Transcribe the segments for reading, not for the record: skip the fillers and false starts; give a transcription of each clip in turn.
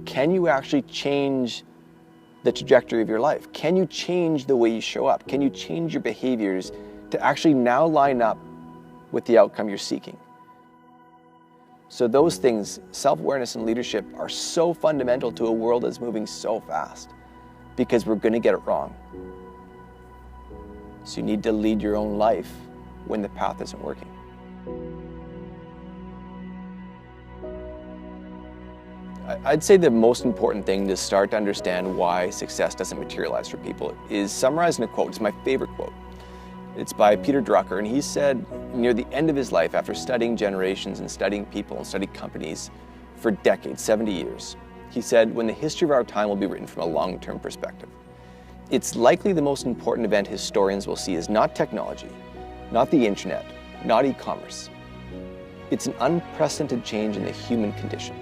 Can you actually change the trajectory of your life? Can you change the way you show up? Can you change your behaviors to actually now line up with the outcome you're seeking? So those things, self-awareness and leadership, are so fundamental to a world that's moving so fast, because we're going to get it wrong. So you need to lead your own life when the path isn't working. I'd say the most important thing to start to understand why success doesn't materialize for people is summarized in a quote. It's my favorite quote. It's by Peter Drucker, and he said near the end of his life, after studying generations and studying people and studying companies for decades, 70 years, he said, when the history of our time will be written from a long-term perspective, it's likely the most important event historians will see is not technology, not the internet, not e-commerce. It's an unprecedented change in the human condition.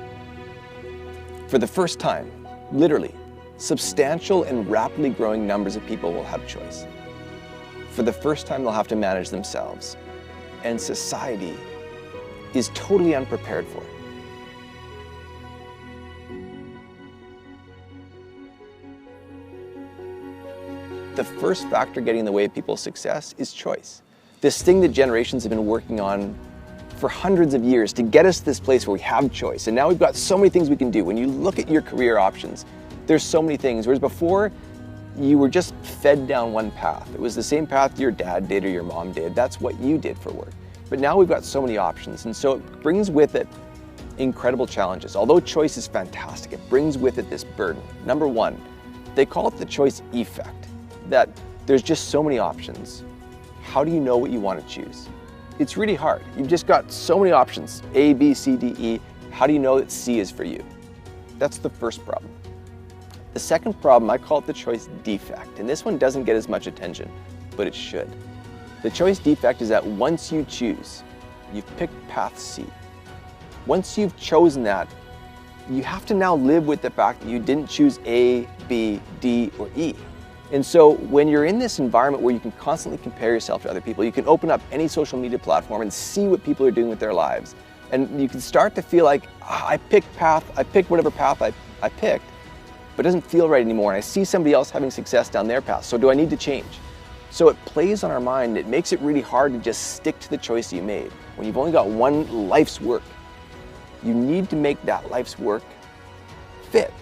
For the first time, literally, substantial and rapidly growing numbers of people will have choice. For the first time, they'll have to manage themselves, and society is totally unprepared for it. The first factor getting in the way of people's success is choice. This thing that generations have been working on for hundreds of years to get us to this place where we have choice. And now we've got so many things we can do. When you look at your career options, there's so many things. Whereas before, you were just fed down one path. It was the same path your dad did or your mom did. That's what you did for work. But now we've got so many options. And so it brings with it incredible challenges. Although choice is fantastic, it brings with it this burden. Number one, they call it the choice effect, that there's just so many options. How do you know what you want to choose? It's really hard. You've just got so many options, A, B, C, D, E. How do you know that C is for you? That's the first problem. The second problem, I call it the choice defect, and this one doesn't get as much attention, but it should. The choice defect is that once you choose, you've picked path C. Once you've chosen that, you have to now live with the fact that you didn't choose A, B, D, or E. And so when you're in this environment where you can constantly compare yourself to other people, you can open up any social media platform and see what people are doing with their lives. And you can start to feel like, I picked whatever path I picked, but it doesn't feel right anymore. And I see somebody else having success down their path. So do I need to change? So it plays on our mind. It makes it really hard to just stick to the choice you made. When you've only got one life's work, you need to make that life's work fit.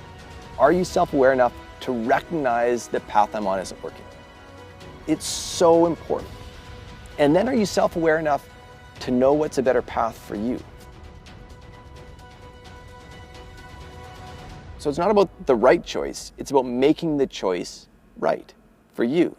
Are you self-aware enough to recognize the path I'm on isn't working? It's so important. And then are you self-aware enough to know what's a better path for you? So it's not about the right choice, it's about making the choice right for you.